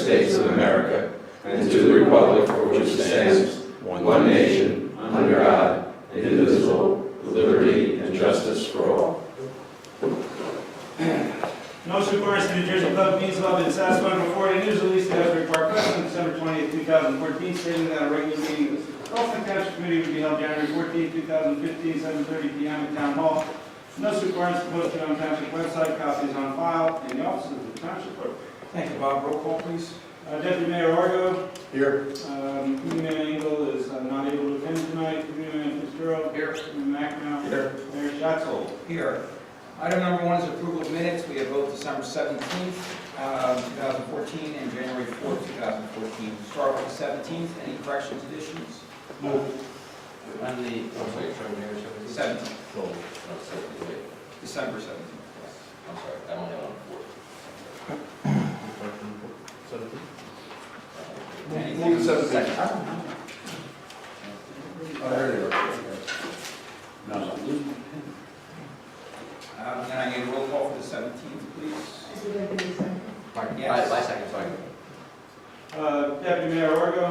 States of America and to the republic for which it stands, one nation, under God, indivisible, with liberty and justice for all. Notice requires the New Jersey Public Meetings Law been satisfied before the news release to Asbury Park Press on December 20th, 2014, stating that a regular meeting of the Colson Township Committee would be held January 14th, 2015, 7:30 p.m. at Town Hall. Notice requires to post it on Township website, copies on file in the offices of the Township Clerk. Thank you, Bob. Roll call, please. Deputy Mayor Argo. Here. Committeeman Engel is not able to attend tonight. Committeeman Fitzgerald. Here. Committeeman McNamara. Here. Mayor Schatzel. Here. Item number 1 is approval of minutes. We have both December 17th, 2014 and January 4th, 2014. Start with the 17th. Any corrections, additions? Move. On the, I'm sorry, Mayor, 17th. No, 17th, wait. December 17th. Yes. I'm sorry, I don't have it on the board. Anything? Second. Oh, there they are. No. Then I need a roll call for the 17th, please. Yes. By second, sorry. Deputy Mayor Argo.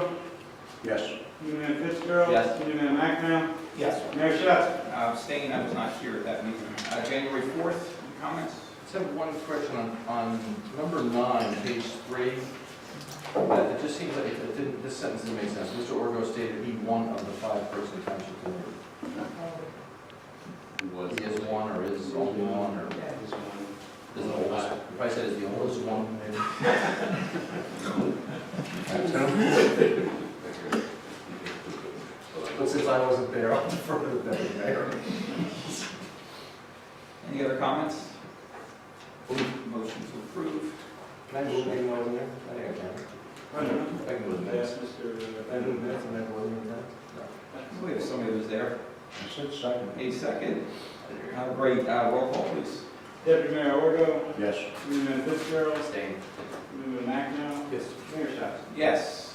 Yes. Committeeman Fitzgerald. Yes. Committeeman McNamara. Yes. Mayor Schatzel. Abstaining, I was not here at that meeting. January 4th, any comments? Just have one question on number 9, page 3. It just seems like it didn't, this sentence didn't make sense. Mr. Orgo stated he one of the 5-person township committee. He is one, or is only one, or is the oldest? If I said is the oldest one, maybe. But since I wasn't there, I'll defer to the deputy mayor. Any other comments? Motion to approve. Can I move even though I wasn't there? I think I can. I can move the minutes. Yes, Mr. I move minutes and I wasn't there? We have somebody who was there. I said second. A second. Great. Roll call, please. Deputy Mayor Argo. Yes. Committeeman Fitzgerald. Abstain. Committeeman McNamara. Yes. Mayor Schatzel. Yes.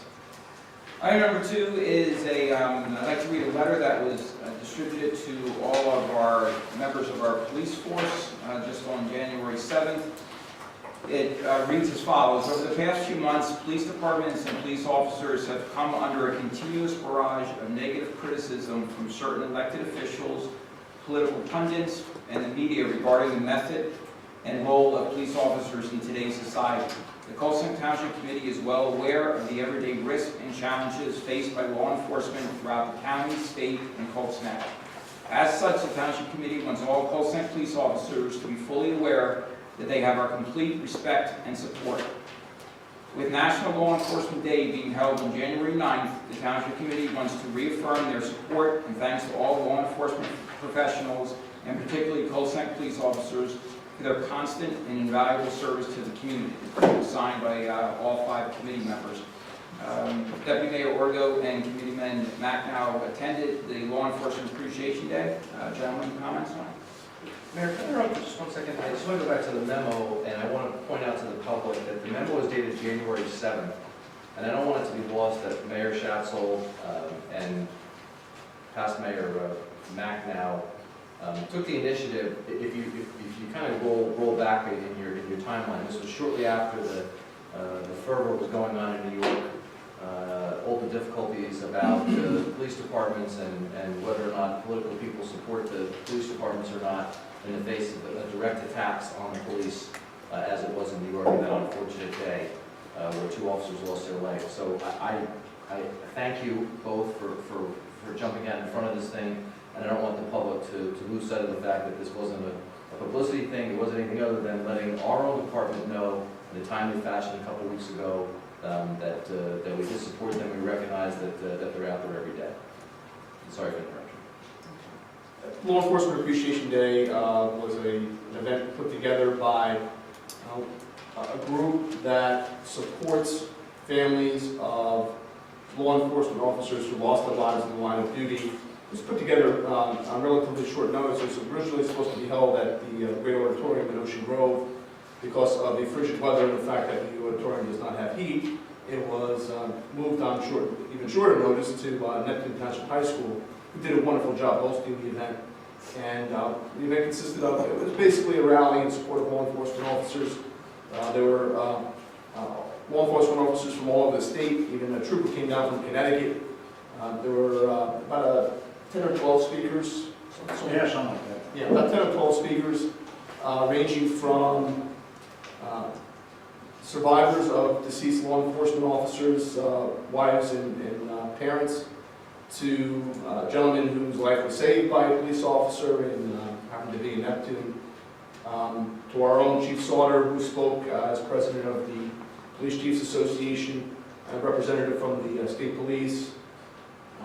Item number 2 is I'd like to read a letter that was distributed to all of our members of our police force just on January 7th. It reads as follows. Over the past few months, police departments and police officers have come under a continuous barrage of negative criticism from certain elected officials, political pundits, and the media regarding the method and role of police officers in today's society. The Colson Township Committee is well aware of the everyday risks and challenges faced by law enforcement throughout the county, state, and Colson County. As such, the Township Committee wants all Colson police officers to be fully aware that they have our complete respect and support. With National Law Enforcement Day being held on January 9th, the Township Committee wants to reaffirm their support and thanks to all law enforcement professionals, and particularly Colson police officers, for their constant and invaluable service to the community. Signed by all 5 committee members. Deputy Mayor Orgo and Committeeman McNamara attended the Law Enforcement Appreciation Day. Gentlemen, comments on it? Mayor, can I interrupt for just 1 second? I just want to go back to the memo, and I want to point out to the public that the memo was dated January 7th, and I don't want it to be lost that Mayor Schatzel and past Mayor McNamara took the initiative. If you kind of roll back in your timeline, this was shortly after the fervor was going on in New York, all the difficulties about the police departments and whether or not political people support the police departments or not in the face of direct attacks on the police, as it was in New York on that unfortunate day where 2 officers lost their lives. So I thank you both for jumping out in front of this thing. And I don't want the public to lose sight of the fact that this wasn't a publicity thing. It wasn't anything other than letting our own department know in a timely fashion a couple of weeks ago that we did support them. We recognize that they're out there every day. Sorry for the interruption. Law Enforcement Appreciation Day was an event put together by a group that supports families of law enforcement officers who lost their lives in the line of duty. It was put together on relatively short notice. It was originally supposed to be held at the Great Auditorium in Ocean Grove. Because of the frigid weather and the fact that the auditorium does not have heat, it was moved on even shorter notice to Neptune Township High School, who did a wonderful job hosting the event. And the event consisted of, it was basically a rally in support of law enforcement officers. There were law enforcement officers from all over the state, even a trooper came down from Connecticut. There were about 10 or 12 speakers. Yeah, something like that. Yeah, about 10 or 12 speakers, ranging from survivors of deceased law enforcement officers, wives and parents, to a gentleman whose life was saved by a police officer and happened to be in Neptune, to our own Chief Sauter, who spoke as president of the Police Chiefs Association, a representative from the state police.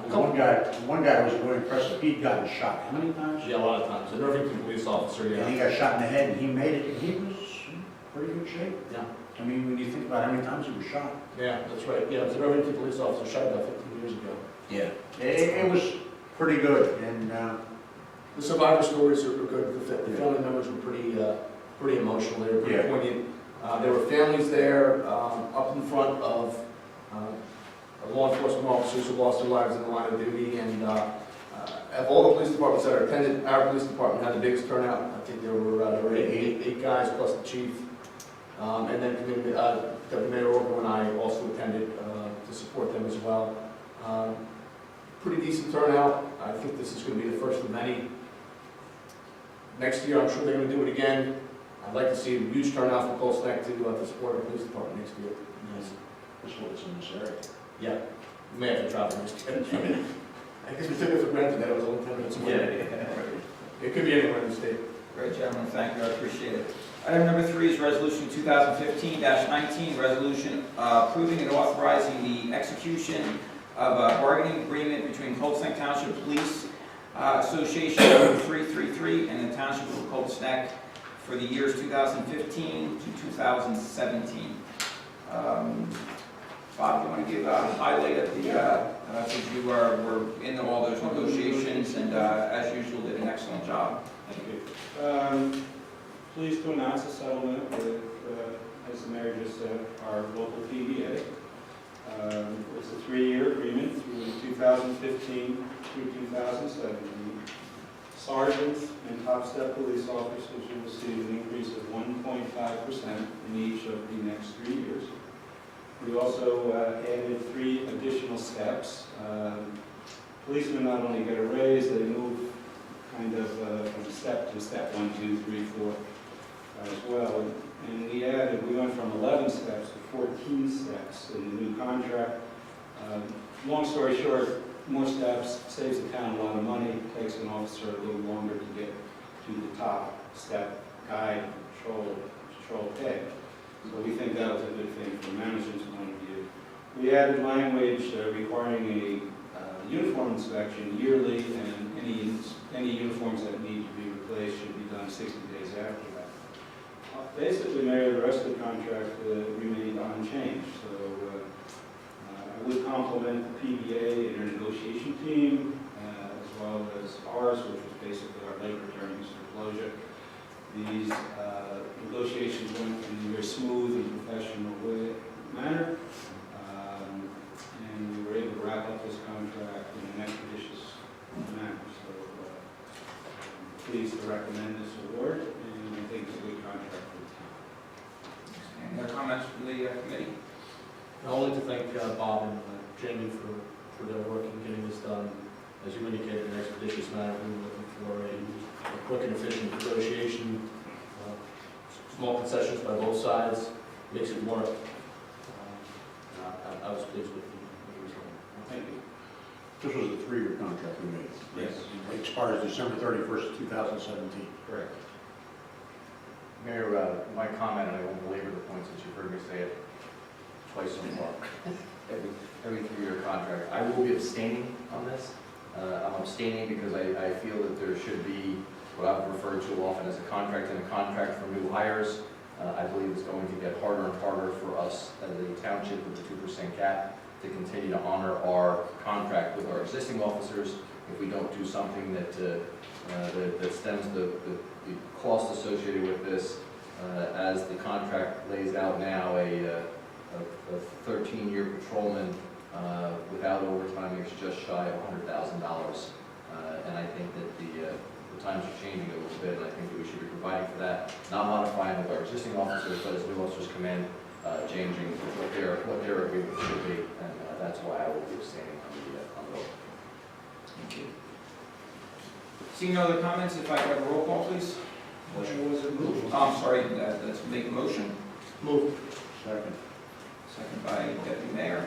One guy was very impressive. He'd gotten shot. How many times? Yeah, a lot of times. A Irvington police officer, And he yeah. got shot in the head, and he made it, and he was in pretty good shape. Yeah. I mean, when you think about how many times he was shot. Yeah, that's right. Yeah, it was an Irvington police officer shot about 15 years ago. Yeah. It was pretty good, and, The survivor stories are good. The family members were pretty emotional. They were pretty Yeah. poignant. There were families there up in front of law enforcement officers who lost their lives in the line of duty. And of all the police departments that are attended, our police department had the biggest turnout. I think there were eight guys plus the chief. And then Deputy Mayor Orgo and I also attended to support them as well. Pretty decent turnout. I think this is going to be the first of many. Next year, I'm sure they're going to do it again. I'd like to see a huge turnout from Cold Snack to support our police department next year. that's what it's in this area. Yeah, we may have to travel next year. I guess we took it for granted that it was only 10 minutes away. It could be anywhere in the state. Great, gentlemen, thank you, I appreciate it. Item number 3 is Resolution 2015-19, resolution approving and authorizing the execution of a bargaining agreement between Cold Snack Township Police Association number 333 and the Township of Cold Snack for the years 2015 to 2017. Bob, you want to give a highlight of the, since you were in all those negotiations and as usual did an excellent job. Thank you. Pleased to announce a settlement with, as the mayor just said, our local PBA. It's a 3-year agreement through 2015 through 2017. Sergeants and top step police officers will receive an increase of 1.5% in each of the next 3 years. We also added 3 additional steps. Policemen not only get a raise, they move kind of from step to step 1, 2, 3, 4 as well. And we went from 11 steps to 14 steps in the new contract. Long story short, more steps saves the town a lot of money, takes an officer a little longer to get to the top step, guide, patrol pay. So we think that was a good thing from management's point of view. We added language requiring a uniform inspection yearly, and any uniforms that need to be replaced should be done 60 days after that. Basically, Mayor, the rest of the contract remained unchanged. So I would compliment the PBA and their negotiation team, as well as ours, which was basically our labor attorneys for closure. These negotiations went in a very smooth and professional manner, and we were able to wrap up this contract in an expeditious manner. So I'm pleased to recommend this award, and I think it's a good contract for the town. Any other comments from the committee? Only to thank Bob and Jamie for their work in getting this done. As you indicated, in an expeditious manner. We were looking for a quick and efficient negotiation. Small concessions by both sides, makes it work. I was pleased with the result. Thank you. This was a 3-year contract we made. Yes. It expires December 31st, 2017. Correct. Mayor, my comment, and I won't belabor the point since you've heard me say it twice so far, every 3-year contract. I will be abstaining on this. I'm abstaining because I feel that there should be what I've referred to often as a contract and a contract for new hires. I believe it's going to get harder and harder for us as a township with the 2% cap to continue to honor our contract with our existing officers if we don't do something that stems the cost associated with this. As the contract lays out now, a 13-year patrolman without overtime is just shy of $100,000. And I think that the times are changing a little bit, and I think that we should be providing for that, not modifying with our existing officers, but as new officers come in, changing what their agreement should be, and that's why I will be abstaining on the vote. Thank you. Seeing no other comments, if I could have a roll call, please. Motion was moved. Oh, I'm sorry, let's make a motion. Moved. Second. Second by Deputy Mayor.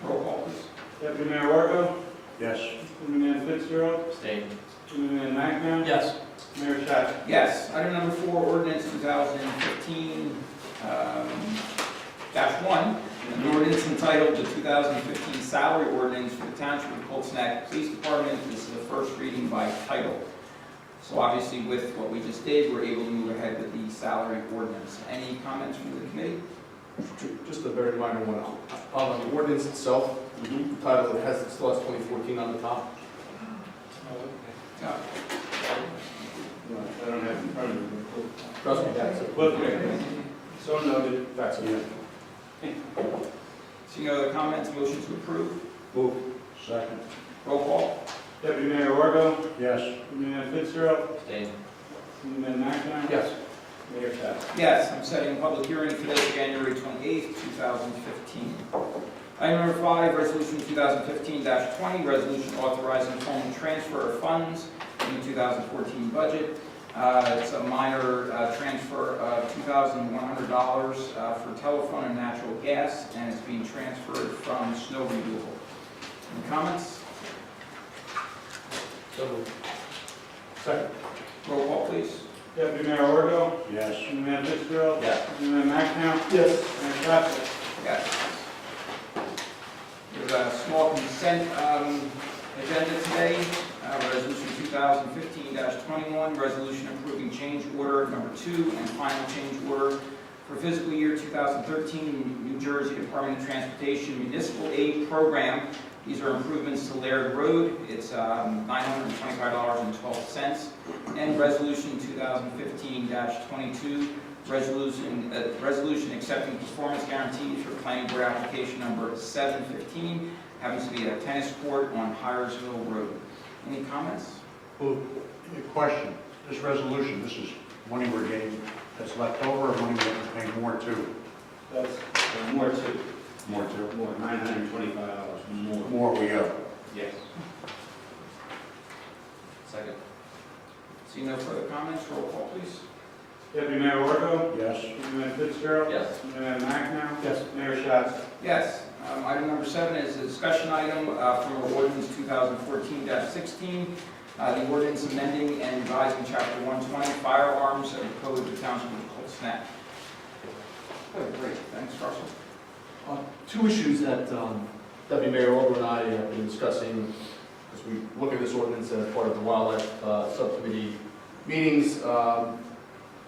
Roll call, please. Deputy Mayor Wargo, Yes. Deputy Mayor Fitzgerald, Abstain. Deputy Mayor McNabb, Yes. Mayor Shattuck. Yes. Item number 4, ordinance 2015, -1, an ordinance entitled the 2015 salary ordinance for the Township of Colts Neck Police Department. This is the first reading by title. So obviously with what we just did, we're able to move ahead with the salary ordinance. Any comments from the committee? Just a very minor one. On the ordinance itself, the title, it still has 2014 on the top. No. I don't have it in front of me. Trust me, that's it. But, so noted. That's it. Seeing no other comments, motion to approve. Moved. Second. Roll call. Deputy Mayor Wargo, Yes. Deputy Mayor Fitzgerald, Abstain. Deputy Mayor McNabb, Yes. Mayor Shattuck. Yes, I'm setting a public hearing for this January 28th, 2015. Item number 5, resolution 2015-20, resolution authorizing formal transfer of funds in the 2014 budget. It's a minor transfer of $2,100 for telephone and natural gas, and it's being transferred from snow removal. Any comments? So moved. Second. Roll call, please. Deputy Mayor Wargo, Yes. Deputy Mayor Fitzgerald, Yes. Deputy Mayor McNabb, Yes. Mayor Shattuck. Yes. There's a small consent agenda today. Resolution 2015-21, resolution approving change order number 2 and final change order for fiscal year 2013 New Jersey Department of Transportation Municipal Aid Program. These are improvements to Laird Road. It's $925.12. And resolution 2015-22, resolution accepting performance guarantees for planning board application number 715, happens to be a tennis court on Hyersville Road. Any comments? Well, a question. This resolution, this is money we're getting that's left over, or money we're going to pay more to? That's more to, More to? more, $925 more. More we owe. Yes. Second. See no further comments, roll call please. Deputy Mayor Wargo, Yes. Deputy Mayor Fitzgerald, Yes. Deputy Mayor McNabb, Yes. Mayor Shattuck. Yes. Item number 7 is a discussion item from ordinance 2014-16, the ordinance amending and revising chapter 120 firearms of the code of the Township of Colts Neck. Oh, great, thanks Russell. Two issues that Deputy Mayor Olber and I have been discussing as we look at this ordinance as part of the wildlife subcommittee meetings.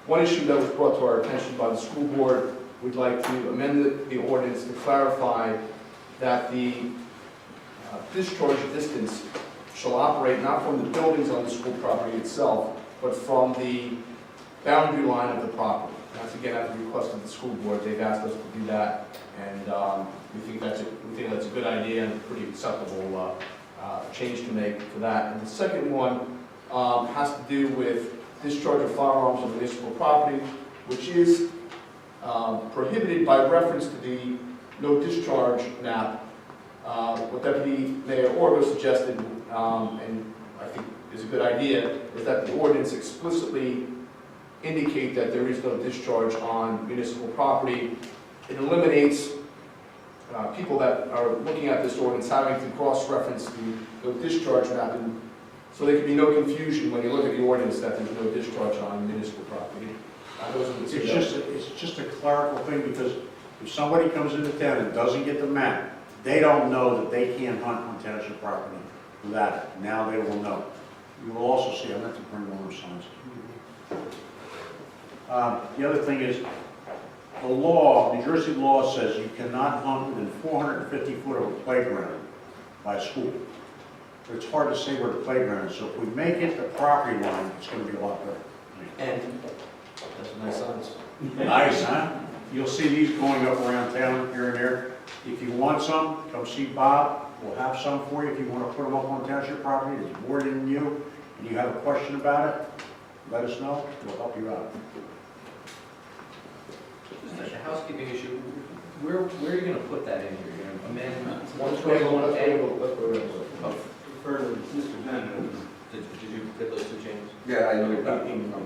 One issue that was brought to our attention by the school board, we'd like to amend the ordinance to clarify that the discharge distance shall operate not from the buildings on the school property itself, but from the boundary line of the property. That's again at the request of the school board. They've asked us to do that, and we think that's a good idea and a pretty acceptable change to make for that. And the second one has to do with discharge of firearms on municipal property, which is prohibited by reference to the no discharge map. What Deputy Mayor Orgo suggested, and I think is a good idea, is that the ordinance explicitly indicate that there is no discharge on municipal property. It eliminates people that are looking at this ordinance having to cross-reference the discharge map, and so there can be no confusion when you look at the ordinance that there's no discharge on municipal property. Those are the two. It's just a clerical thing, because if somebody comes into town and doesn't get the map, they don't know that they can't hunt on township property without it. Now they will know. You will also see, I meant to bring one of those signs. The other thing is, the law, New Jersey law says you cannot hunt within 450 foot of a playground by a school. But it's hard to say where the playground is, so if we make it the property line, it's going to be a lot better. And that's nice signs. Nice, huh? You'll see these going up around town here and there. If you want some, come see Bob. We'll have some for you. If you want to put them up on township property, it's more than you, and you have a question about it, let us know. We'll help you out. Just a housekeeping issue. Where are you gonna put that in here? You're gonna amend one Let's go to 21A? Refer to Mr. Bennett. Did you get those two changes? Yeah, I know about it, went We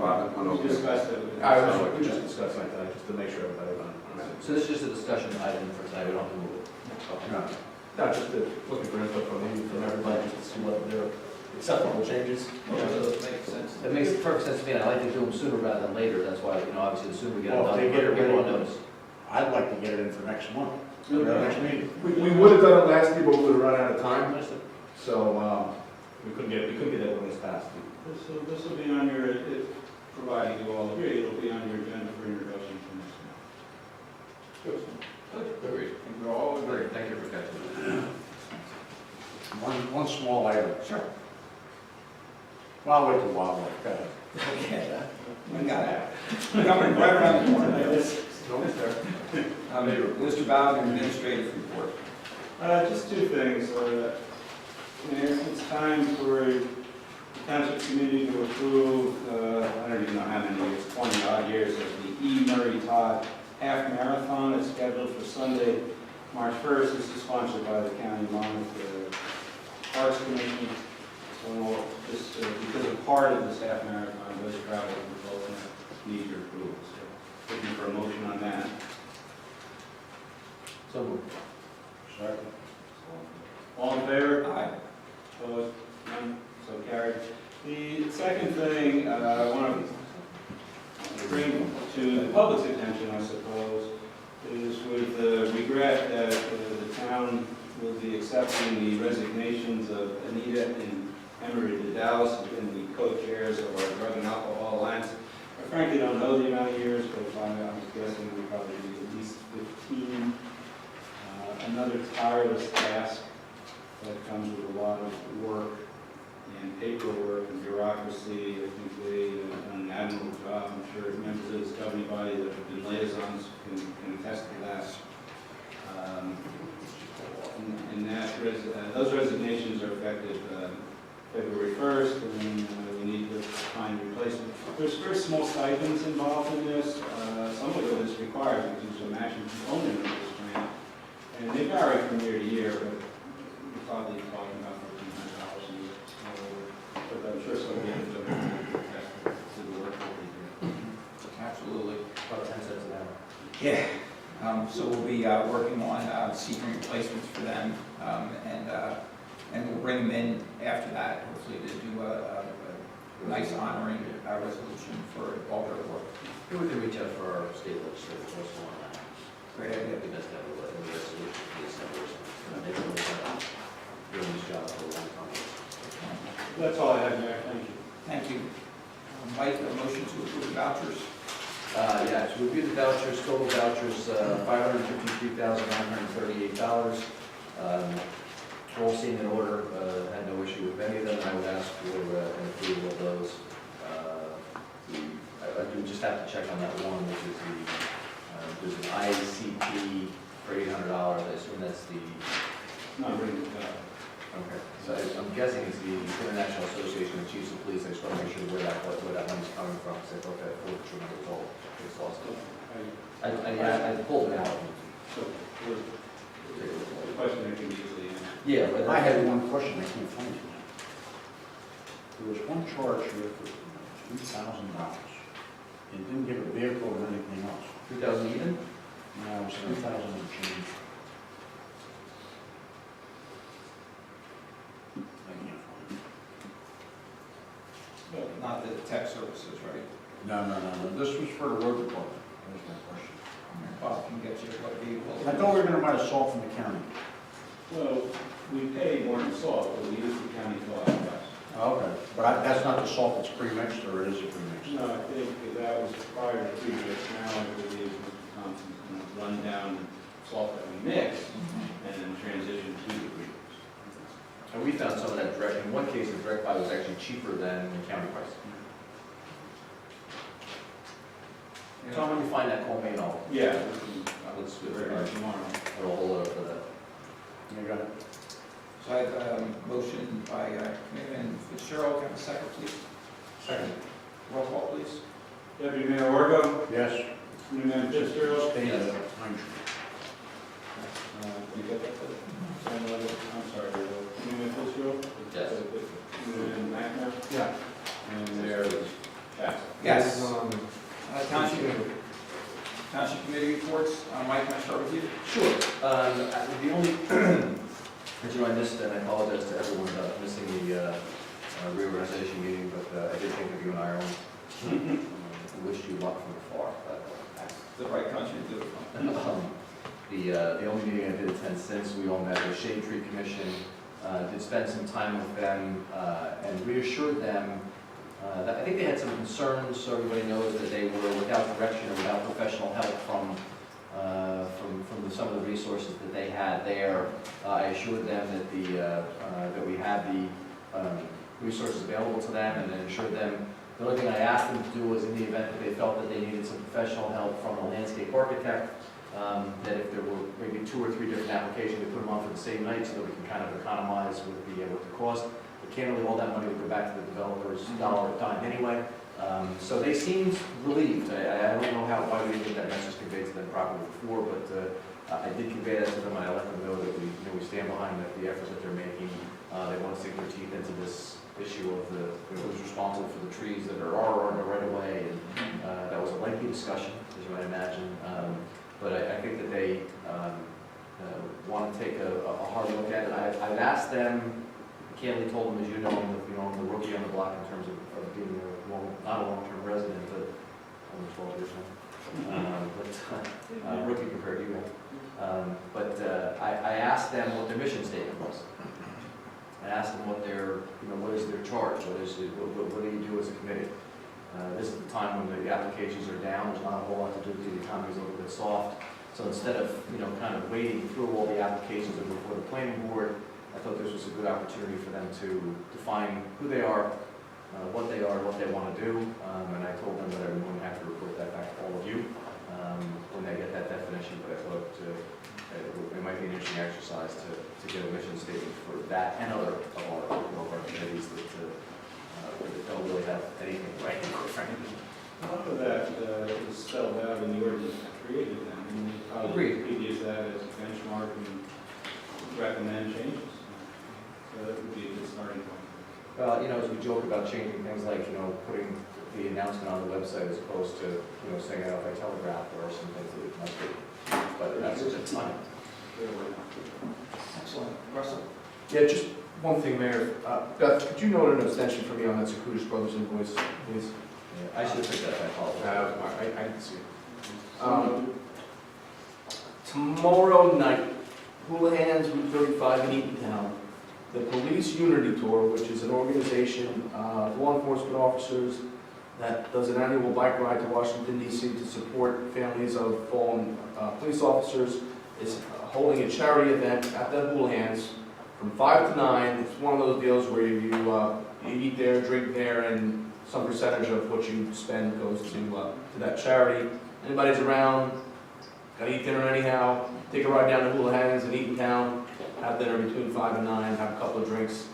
over it. discussed it. We just discussed like that, just to make sure everybody on. So this is just a discussion item for tonight, we don't have to move it. No, not just looking for input from you, from everybody, just to see what their acceptable changes. Those make sense. It makes perfect sense to me, and I like to do them sooner rather than later, that's why, obviously the sooner we get it Well, if done, they get it we're on ready- notice. I'd like to get it in for next month, next meeting. We would have done it last year, but we would have run out of time, Understood. so, we couldn't get everything this passed. This will be on your, providing you all agree, it'll be on your agenda for introduction for next month. Agreed. I think we're all agree. Thank you for catching One small item. Sure. Well, I'll wait till wildlife, go ahead. Okay. We got it. Coming right around the corner. Mr. Bowden, administrative report. Just two things. It's time for the township committee to approve, I don't even know how many years, 20 odd years, of the E. Murray Todd Half Marathon. It's scheduled for Sunday, March 1st. This is sponsored by the County Monmouth Parks Commission. So just because a part of this half marathon does travel to Bolton, need your approval. So looking for a motion on that. So moved. Second. All in favor? Aye. Opposed? None? So carried. The second thing I want to bring to the public's attention, I suppose, is with regret that the town will be accepting the resignations of Anita and Emery Dallas, who've been the co-chairs of our Drug and Alcohol Alliance. I frankly don't know the amount of years, but if I was guessing, we probably be at least 15. Another tireless task that comes with a lot of work and paperwork and bureaucracy. I think they have done an admirable job. I'm sure members of this governing body that have been liaisons can attest to that. Those resignations are effective February 1st, and then we need to find a replacement. There's very small stipends involved in this. Some of it is required because there's a matching component of this grant. And they vary from year to year, but we're probably talking about $1,400 a year. But I'm sure some of you will attest to the work that we do. Absolutely. About 10 cents an hour. Yeah. So we'll be working on seeking replacements for them, and we'll bring them in after that, hopefully to do a nice honoring resolution for all their work. Maybe we can reach out for our state legislators also on that. Great idea. It'd be nice to have a resolution for the assembly or something. They've been doing this job for a long time. That's all I have, Mayor. Thank you. Thank you. Mike, a motion to approve the vouchers. Yeah, to review the vouchers, total vouchers, $553,938. All seen in order, had no issue with any of them, and I would ask for an approval of those. I do just have to check on that one, which is there's an ICP for $800, I assume that's the, Not bringing it up. okay. So I'm guessing it's the International Association of Chiefs of Police. I just want to make sure where that money's coming from, because I thought that forfeiture money was all, it's lost. I pulled it out. So, the question I can easily answer. Yeah, but I had one question, I can't find it. There was one charge here for $3,000. It didn't give a vehicle or anything else. 2,000 even? No, it was 3,000 and change. I can't find it. Not the tech services, right? No. This was for the road department. There's my question. Bob can get you what vehicle. I thought we were gonna buy the salt from the county. Well, we pay more than salt, but we use the county salt price. Okay. But that's not the salt that's pre-mixed, or it is a pre-mixed? No, I think that was prior to previous. Now I believe Mr. Thompson's going to run down salt that we mix and then transition to the premix. And we found some of that direct, in one case, the direct buy was actually cheaper than the county price. Tom, when you find that, call me and I'll, Yeah. let's, Tomorrow. I'll hold it up for that. You got it? So I have a motion by Committeeman Fitzgerald. Can I have a second, please? Second. Roll call, please. Deputy Mayor Wargo, Yes. Committeeman Fitzgerald, Stay Yes. Pine Tree. You get that? I'm sorry, Councilman Fitzgerald? Yes. Councilman McNamara? Yeah. And Mayor Jackson. Yes. Township committee reports. Mike, can I start with you? Sure. The only, as you know, I missed, and I apologize to everyone about missing the reorganization meeting, but I did think of you in Ireland. I wish you luck from afar. That's the right country to do it from. The only meeting I did attend since, we all met the Shade Tree Commission, did spend some time with them, and reassured them that I think they had some concerns, so everybody knows that they were without direction or without professional help from some of the resources that they had there. I assured them that that we had the resources available to them, and then assured them the only thing I asked them to do was, in the event that they felt that they needed some professional help from a landscape architect, that if there were maybe 2 or 3 different applications, we put them on for the same night so that we can kind of economize with the cost. But candidly, all that money would go back to the developer's dollar a time anyway. So they seemed relieved. I don't know why we didn't get that message conveyed to them properly before, but I did convey that to them, and I let them know that we stand behind the effort that they're making. They want to sink their teeth into this issue of who's responsible for the trees that are on the right of way, and that was a lengthy discussion, as you might imagine. But I think that they want to take a hard look at it. I've asked them. Candidly told them, as you know, I'm the rookie on the block in terms of being not a long-term resident, but only 12 years now. But rookie compared to you. I asked them what their mission statement was. I asked them what what is their charge? What do you do as a committee? This is the time when the applications are down. There's not a whole lot to do. The economy's a little bit soft. So instead of kind of wading through all the applications that were before the planning board, I thought this was a good opportunity for them to define who they are, what they want to do, and I told them that I would have to report that back to all of you when they get that definition. But I thought it might be an interesting exercise to get a mission statement for that and other of our committees that don't really have anything right, frankly. A lot of that is spelled out in the ordinance created then. Agreed. We use that as a benchmark and recommend changes. So that would be a good starting point. Well, as we joke about changing things like, putting the announcement on the website as opposed to, saying it out by telegraph, or some things that must be, but that's just fine. Excellent. Russell? Yeah, just one thing, Mayor. Beth, could you note an abstention for me on that Zakutis Brothers invoice, please? Yeah, I should have picked that up, I apologize. I didn't see it. Tomorrow night, Houlihan's Route 35 in Eatontown, the Police Unity Tour, which is an organization of law enforcement officers that does an annual bike ride to Washington, D.C. to support families of fallen police officers, is holding a charity event at the Houlihan's from 5 to 9. It's one of those deals where you eat there, drink there, and some percentage of what you spend goes to that charity. Anybody's around, gotta eat dinner anyhow, take a ride down to Houlihan's in Eatontown, have dinner between 5 and 9, have a couple of drinks.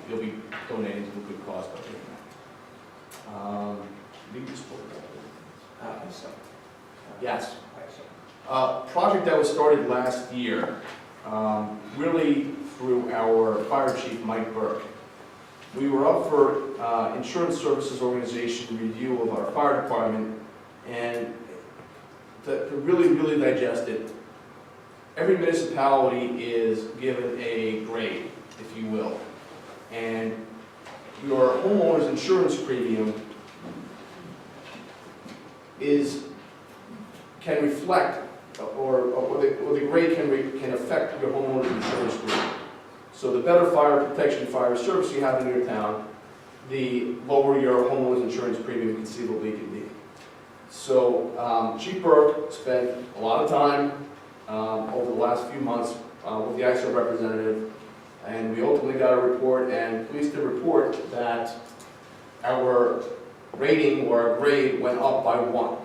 You'll be donating to a good cause by doing that. You can just pull it up. Yes. Project that was started last year, really through our fire chief, Mike Burke. We were up for Insurance Services Organization review of our fire department, and to really digest it, every municipality is given a grade, if you will, and your homeowner's insurance premium can reflect, or the grade can affect your homeowner's insurance premium. So the better fire protection, fire service you have in your town, the lower your homeowner's insurance premium conceivably can be. So Chief Burke spent a lot of time over the last few months with the ISO representative, and we ultimately got a report, and pleased to report that our rating or our grade went up by 1.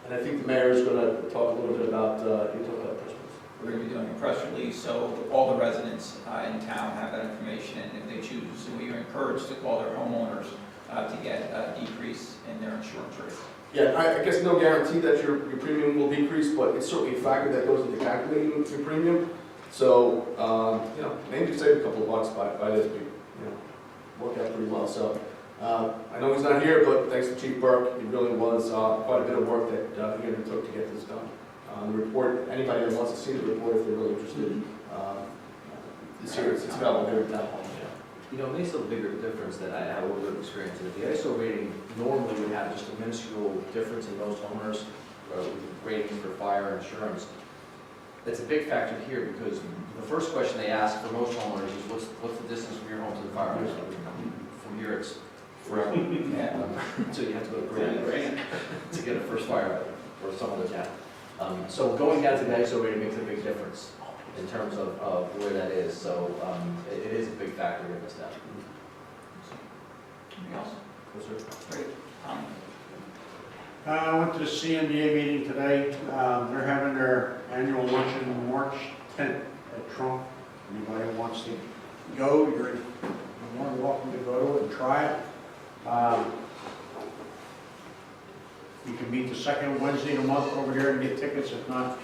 And I think the mayor is going to talk a little bit about, you talk about Christmas. We're going to be doing a press release, so all the residents in town have that information, and if they choose, we are encouraged to call their homeowners to get a decrease in their insurance rates. Yeah, I guess no guarantee that your premium will decrease, but it's certainly a factor that goes into calculating your premium. So, you know, maybe you save a couple of bucks by this, but, you know, worked out pretty well. So, I know he's not here, but thanks to Chief Burke, it really was quite a bit of work that he undertook to get this done. The report, anybody that wants to see the report, if they're really interested, it's here, it's available here at town hall. You know, it makes a bigger difference that I have a little bit of experience in it. The ISO rating normally would have just a minuscule difference in most homeowners, ratings for fire and insurance. That's a big factor here because the first question they ask for most homeowners is what's the distance from your home to the fire hydrant? From here it's forever. So you have to go to Grant to get a first fire hydrant or some other town. So going down to the ISO rating makes a big difference in terms of where that is. So it is a big factor in this town. Anything else? Yes, sir. Great. Tom? I went to the CNDA meeting today. They're having their annual luncheon March 10th at Trump. Anybody who wants to go, you're more than welcome to go to it and try it. You can meet the second Wednesday of the month over there and get tickets. If not,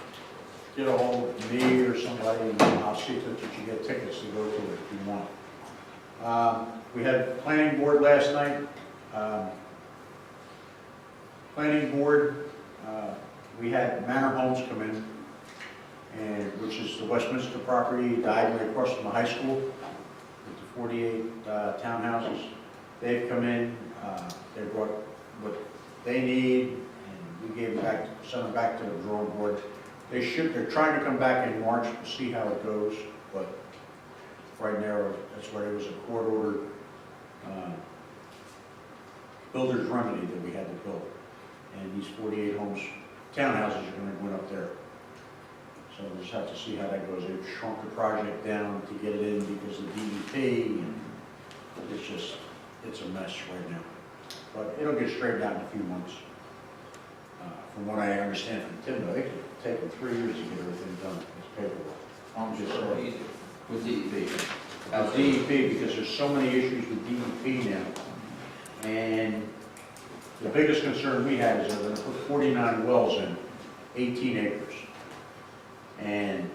get a hold of me or somebody, and I'll see that you get tickets to go to it if you want. We had planning board last night. Planning board, we had Manor Homes come in, and which is the Westminster property diagonally across from the high school with the 48 townhouses. They've come in, they brought what they need, and we gave them back, sent them back to the drawing board. They're trying to come back in March to see how it goes, but right now, that's where there was a court-ordered builder's remedy that we had to build. And these 48 homes, townhouses are going to go up there. So we'll just have to see how that goes. They've shrunk the project down to get it in because of DEP, and it's a mess right now. But it'll get straightened out in a few months. From what I understand from Tim, though, it could take them 3 years to get everything done. It's paperwork. I'm just sorry. With DEP. With DEP, because there's so many issues with DEP now. And the biggest concern we had is they're going to put 49 wells in 18 acres. And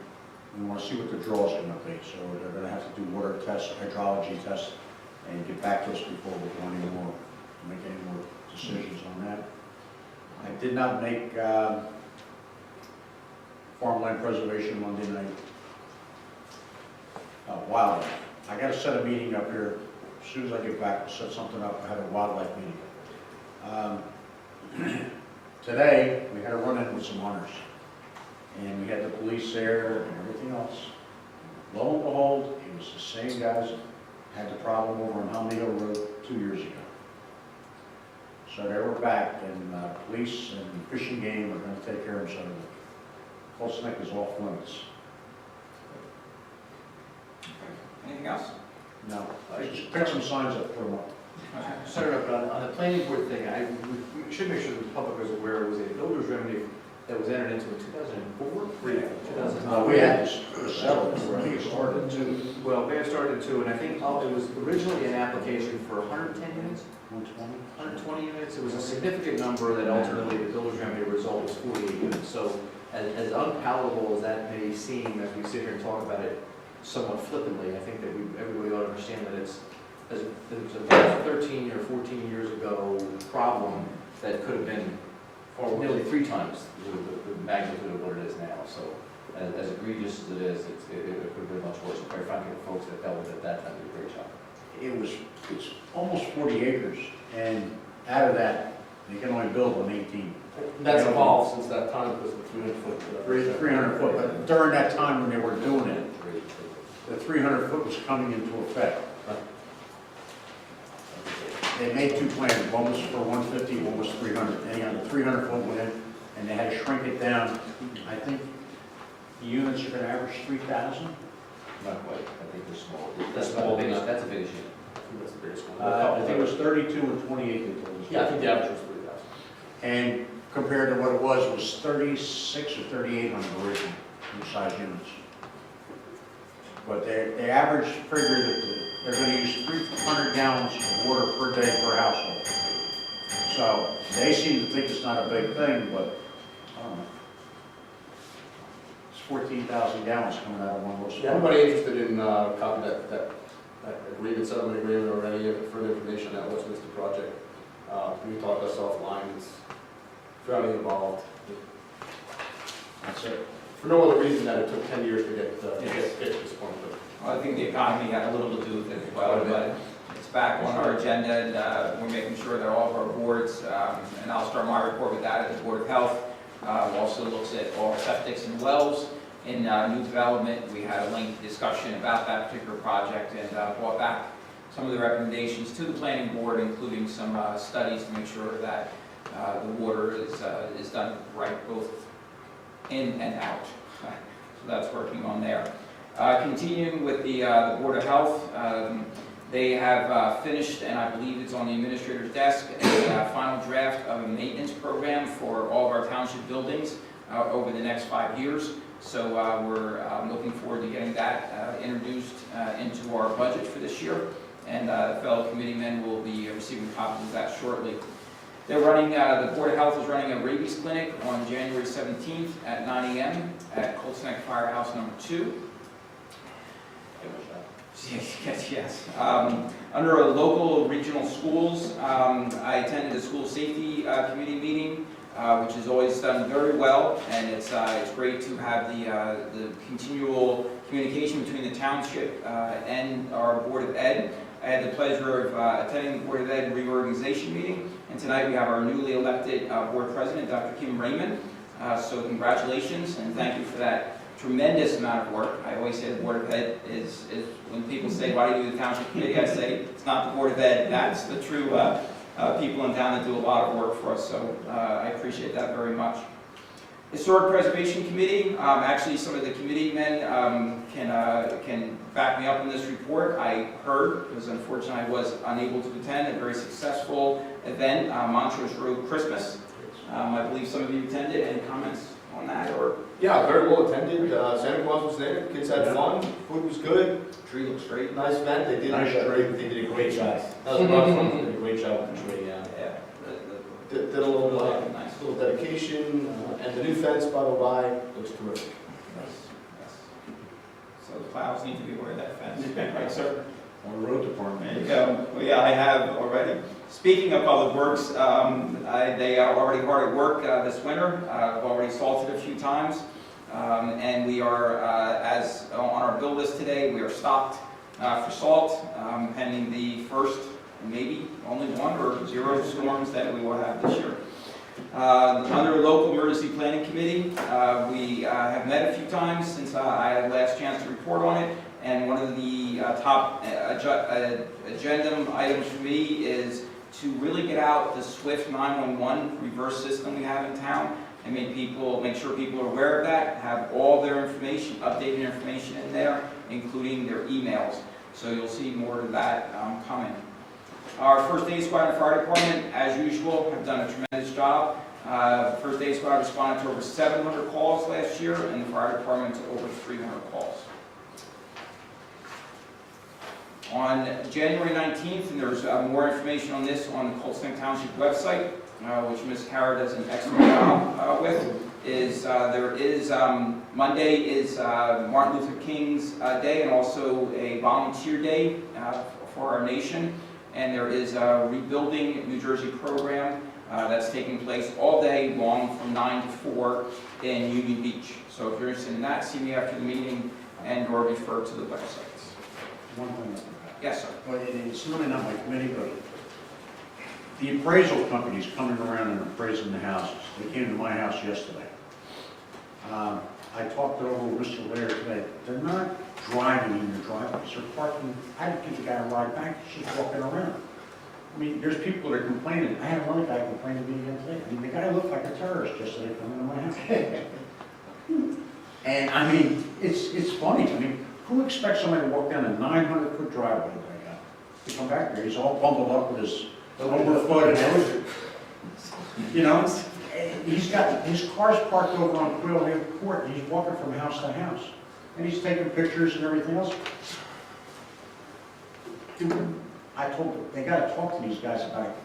we want to see what the draws are going to be. So they're going to have to do water tests, hydrology tests, and get back to us before we go any more, make any more decisions on that. I did not make farmland preservation Monday night. Wildlife. I got to set a meeting up here. As soon as I get back, I'll set something up. I have a wildlife meeting. Today, we had a run-in with some hunters. And we had the police there and everything else. Lo and behold, it was the same guys that had the problem over on Helmy Hill Road 2 years ago. So they were back, and police and fishing game are going to take care of them. So Cold Snake is off limits. Anything else? No, just pick some signs up, put them up. Sorry, but on the planning board thing, we should make sure that the public is aware it was a builder's remedy that was entered into in 2004? 2005. We had this settled, I think it started too. Well, they have started to, and I think it was originally an application for 110 units, 120? 120 units. It was a significant number that ultimately the builder's remedy result was 48 units. So as unpalatable as that may seem as we sit here and talk about it somewhat flippantly, I think that everybody ought to understand that it's a 13 or 14 years ago problem that could have been nearly 3 times the magnitude of what it is now. So as egregious as it is, it could have been much worse. And quite frankly, the folks that dealt with it at that time did a great job. It's almost 40 acres, and out of that, they can only build on 18. That's evolved since that time, because of the 300 foot. 300 foot, but during that time when they were doing it, the 300 foot was coming into effect. They made 2 plans, one was for 150, one was 300. And the 300 foot went in, and they had to shrink it down. I think the units are going to average 3,000. Not quite. I think they're small. That's small. That's a big issue. That's the biggest one. I think it was 32 and 28 they told us. Yeah, I think the average was 3,000. And compared to what it was 36 or 3,800 original size units. But they average figure that they're going to use 300 gallons of water per day per household. So they seem to think it's not a big thing, but, I don't know. It's 14,000 gallons coming out of one of those. Yeah, anybody interested in copy that agreement, settlement agreement, or any further information on that Westminster project? You can talk to us offline. It's fairly involved. That's it. For no other reason that it took 10 years to get fixed at this point. But Well, I think the economy had a little to do with it as well, but it's back on our agenda, and we're making sure that all of our boards, and I'll start my report with that, at the Board of Health, also looks at all our septics and wells. In new development, we had a lengthy discussion about that particular project and brought back some of the recommendations to the planning board, including some studies to make sure that the water is done right, both in and out. So that's working on there. Continuing with the Board of Health, they have finished, and I believe it's on the administrator's desk, a final draft of a maintenance program for all of our township buildings over the next 5 years. So we're looking forward to getting that introduced into our budget for this year, and fellow committeemen will be receiving copies of that shortly. They're running, the Board of Health is running a rabies clinic on January 17th at 9 a.m. at Colts Neck Firehouse number 2. Yes. Under a local regional schools, I attended a school safety committee meeting, which is always done very well, and it's great to have the continual communication between the township and our Board of Ed. I had the pleasure of attending the Board of Ed reorganization meeting, and tonight we have our newly elected board president, Dr. Kim Raymond. So congratulations, and thank you for that tremendous amount of work. I always say the Board of Ed is when people say, why do you do the township committee? I say, it's not the Board of Ed, that's the true people in town that do a lot of work for us, so I appreciate that very much. Historic Preservation Committee, actually some of the committee men can back me up in this report. I heard, because unfortunately I was unable to attend, a very successful event, Montrose Road Christmas. I believe some of you attended. Any comments on that? Or yeah, very well attended. Santa Claus was there. Kids had fun. Food was good. tree looks great. Nice event. They did. Nice tree. They did a great job. That was a lot of fun. They did a great job with the tree. Yeah. Yeah. Did a little Nice. little dedication, and the new fence, by the way, looks terrific. Yes. So the plows need to be aware of that fence. Right, sir? On the road department. There you go. Well, yeah, I have already. Speaking of public works, they are already hard at work this winter. I've already salted a few times. And we are, as on our bill list today, we are stocked for salt, pending the first, maybe only one or 0 storms that we will have this year. Under local emergency planning committee, we have met a few times since I had last chance to report on it. And one of the top agenda items for me is to really get out the SWIFT 911 reverse system we have in town and make sure people are aware of that, have all their information, updated information in there, including their emails. So you'll see more of that coming. Our first aid squad and fire department, as usual, have done a tremendous job. First aid squad responded to over 700 calls last year, and the fire department to over 300 calls. On January 19th, and there's more information on this on the Colts Neck Township website, which Ms. Kara does an excellent job with, Monday is Martin Luther King's Day and also a volunteer day for our nation. And there is a Rebuilding New Jersey program that's taking place all day long from 9 to 4 in Union Beach. So if you're interested in that, see me after the meeting and or refer to the websites. One thing. Yes, sir. Well, it's really not my committee, but the appraisal company's coming around and appraising the houses. They came to my house yesterday. I talked it over with Mr. Lair today. They're not driving in your driveways. They're parking. I didn't give the guy a ride back. She's walking around. I mean, there's people that are complaining. I had another guy complain to me again today. I mean, the guy looked like a terrorist yesterday coming to my house. And I mean, it's funny. I mean, who expects somebody to walk down a 900-foot driveway like that? To come back there, he's all bundled up with his overfoot and everything. You know, he's got his car's parked over on Quill Hill Court, and he's walking from house to house, and he's taking pictures and everything else. Dude, I told them they got to talk to these guys about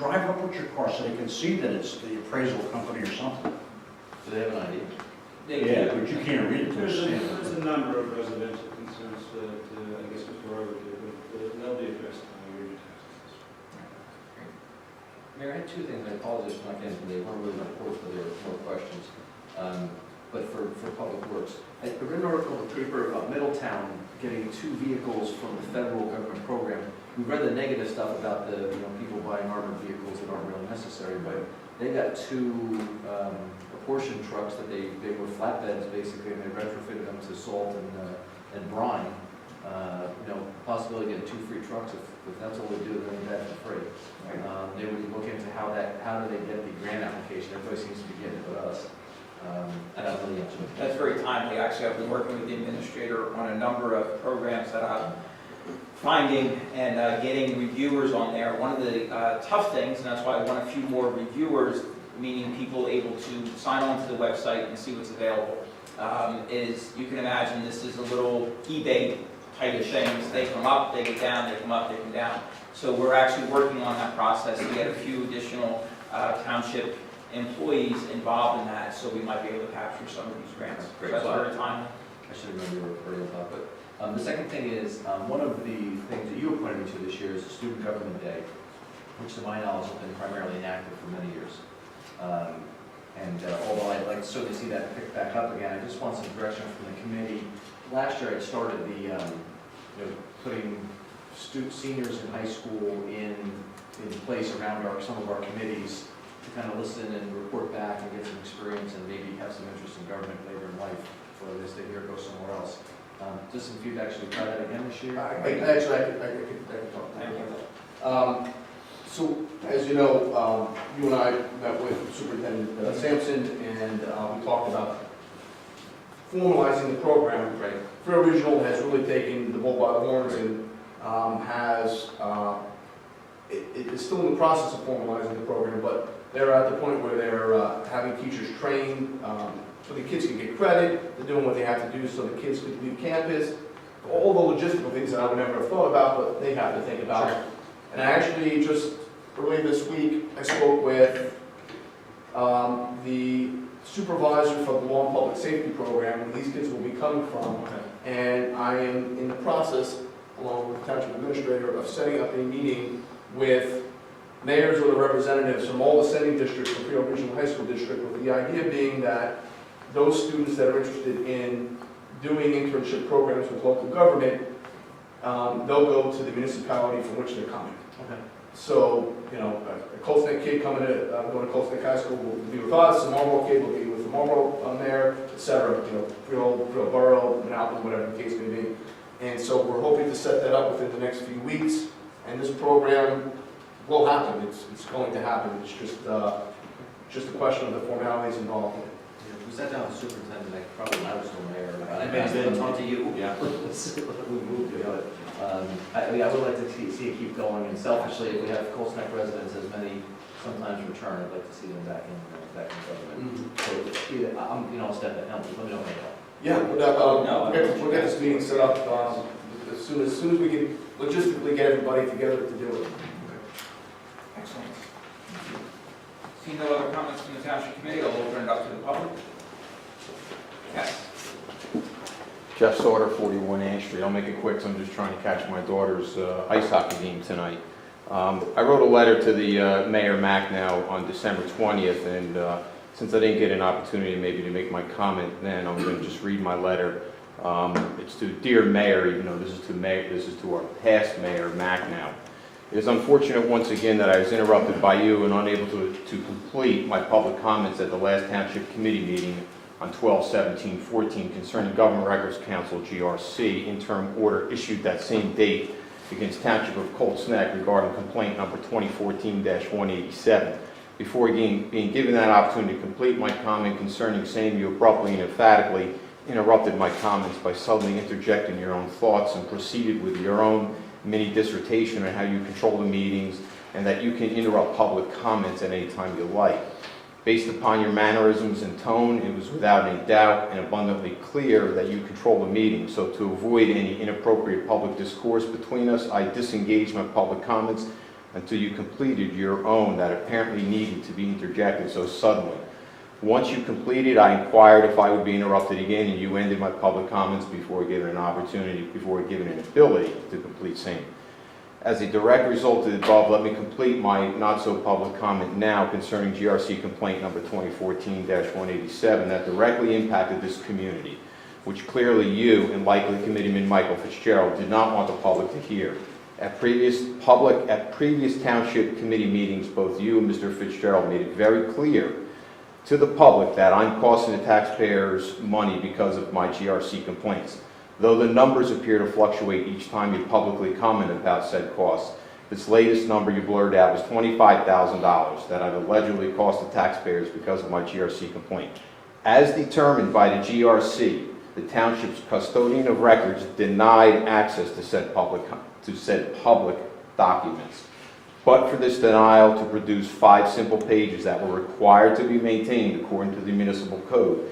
drive up with your car so they can see that it's the appraisal company or something. Do they have an idea? Yeah, but you can't read it. There's a number of residential concerns that, I guess, Mr. Roy would do, but they'll be addressed on your taxes. Mayor, I had two things. I apologize for not getting to them. They weren't really my reports, but there were more questions. But for Public Works, I read an article in the paper about Middletown getting 2 vehicles from the federal government program. We read the negative stuff about the people buying armored vehicles that aren't really necessary, but they got 2 apportion trucks that they were flatbeds basically, and they retrofitted them to salt and brine. Possibility of getting 2 free trucks if that's all they do, then they're for free. They would look into how do they get the grant application. Everybody seems to be getting it but us. I don't really answer it. That's very timely. Actually, I've been working with the administrator on a number of programs that I'm finding and getting reviewers on there. One of the tough things, and that's why I want a few more reviewers, meaning people able to sign on to the website and see what's available, is you can imagine this is a little eBay type of things. They come up, they get down, they come up, they come down. So we're actually working on that process to get a few additional township employees involved in that, so we might be able to capture some of these grants. Great. So that's very timely. I should remember you were pretty on top of it. The second thing is, one of the things that you were pointing me to this year is the Student Government Day, which to my knowledge has been primarily inactive for many years. Although I'd like to certainly see that pick back up again, I just want some direction from the committee. Last year I started the, putting seniors in high school in place around some of our committees to kind of listen and report back and get some experience and maybe have some interest in government later in life before they stay here or go somewhere else. Just some feedback, should we try that again this year? I could talk. Thank you. So, as you know, you and I met with Superintendent Sampson, and we talked about formalizing the program. Right. Fair Regional has really taken the bull by the horns and it is still in the process of formalizing the program, but they're at the point where they're having teachers trained so the kids can get credit. They're doing what they have to do so the kids can leave campus. All the logistical things that I would never have thought about, but they have to think about. Sure. And I actually just earlier this week, I spoke with the supervisor for the Law and Public Safety Program, where these kids will be coming from. And I am in the process, along with the Township Administrator, of setting up a meeting with mayors or the representatives from all the sending districts of Freehold Regional High School District, with the idea being that those students that are interested in doing internship programs with local government, they'll go to the municipality from which they're coming. Okay. So, a Colts Neck kid coming to, going to Colts Neck High School will be with us, a Marlboro kid will be with the Marlboro mayor, et cetera, Freehold Borough, Mountain, whatever the case may be. And so we're hoping to set that up within the next few weeks, and this program will happen. It's going to happen. It's just a question of the formalities involved in it. We sat down with the superintendent, probably I was still mayor, I Maybe asked him to then. talk to you. Yeah. We moved it, but, I would like to see it keep going, and selfishly, if we have Colts Neck residents, as many sometimes return, I'd like to see them back in government. So, either, I'll step that help, let me know if I help. Yeah, we'll get this meeting set up as soon as we can logistically get everybody together to do it. Excellent. Seeing no other comments from the Township Committee, I'll open it up to the public. Yes. Jeff Sauter, 41 Ann Street. I'll make it quick, 'cause I'm just trying to catch my daughter's ice hockey game tonight. I wrote a letter to the Mayor Mack now on December 20th, and since I didn't get an opportunity maybe to make my comment then, I'm going to just read my letter. It's to Dear Mayor, even though this is to our past Mayor Mack now. It is unfortunate once again that I was interrupted by you and unable to complete my public comments at the last Township Committee meeting on 12/17/14 concerning Government Records Council GRC interim order issued that same date against Township of Colts Neck regarding complaint number 2014-187. Before being given that opportunity to complete my comment concerning same, you abruptly and emphatically interrupted my comments by suddenly interjecting your own thoughts and proceeded with your own mini dissertation on how you control the meetings and that you can interrupt public comments at any time you like. Based upon your mannerisms and tone, it was without any doubt and abundantly clear that you control the meeting. So to avoid any inappropriate public discourse between us, I disengaged my public comments until you completed your own that apparently needed to be interjected so suddenly. Once you completed, I inquired if I would be interrupted again, and you ended my public comments before given an opportunity, before given an ability to complete same. As a direct result of the above, let me complete my not-so-public comment now concerning GRC complaint number 2014-187 that directly impacted this community, which clearly you and likely Committeeman Michael Fitzgerald did not want the public to hear. At previous township committee meetings, both you and Mr. Fitzgerald made it very clear to the public that I'm costing the taxpayers money because of my GRC complaints. Though the numbers appear to fluctuate each time you publicly comment about said costs, this latest number you blurted out was $25,000 that I've allegedly cost the taxpayers because of my GRC complaint. As determined by the GRC, the township's custodian of records denied access to said public documents. But for this denial to produce 5 simple pages that were required to be maintained according to the municipal code,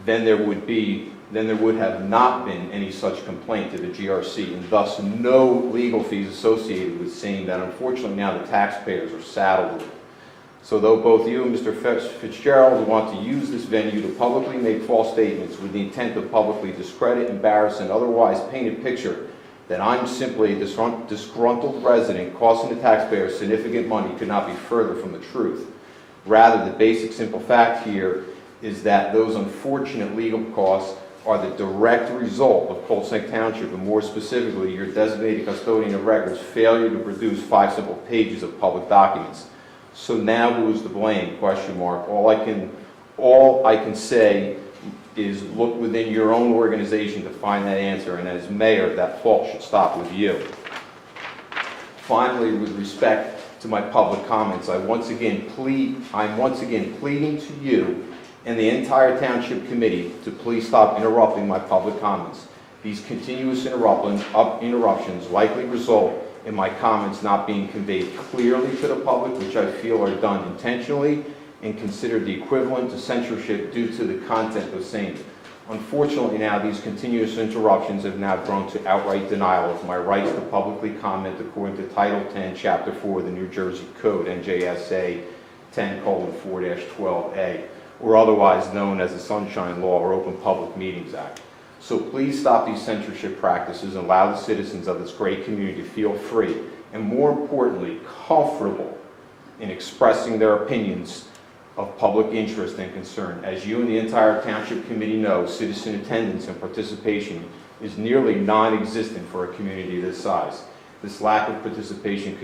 then there would have not been any such complaint to the GRC, and thus no legal fees associated with saying that unfortunately now the taxpayers are saddled with it. So though both you and Mr. Fitzgerald want to use this venue to publicly make false statements with the intent of publicly discredit, embarrass, and otherwise paint a picture that I'm simply a disgruntled resident costing the taxpayers significant money could not be further from the truth. Rather, the basic simple fact here is that those unfortunate legal costs are the direct result of Cold Snake Township, and more specifically, your designated custodian of records' failure to produce 5 simple pages of public documents. So now who is to blame? Question mark. All I can say is look within your own organization to find that answer, and as mayor, that fault should stop with you. Finally, with respect to my public comments, I'm once again pleading to you and the entire township committee to please stop interrupting my public comments. These continuous interruptions likely result in my comments not being conveyed clearly to the public, which I feel are done intentionally and considered the equivalent to censorship due to the content of same. Unfortunately now, these continuous interruptions have now grown to outright denial of my rights to publicly comment according to Title 10, Chapter 4 of the New Jersey Code, NJSA 10:4-12A, or otherwise known as the Sunshine Law or Open Public Meetings Act. So please stop these censorship practices and allow the citizens of this great community to feel free and, more importantly, comfortable in expressing their opinions of public interest and concern. As you and the entire Township Committee know, citizen attendance and participation is nearly non-existent for a community this size. This lack of participation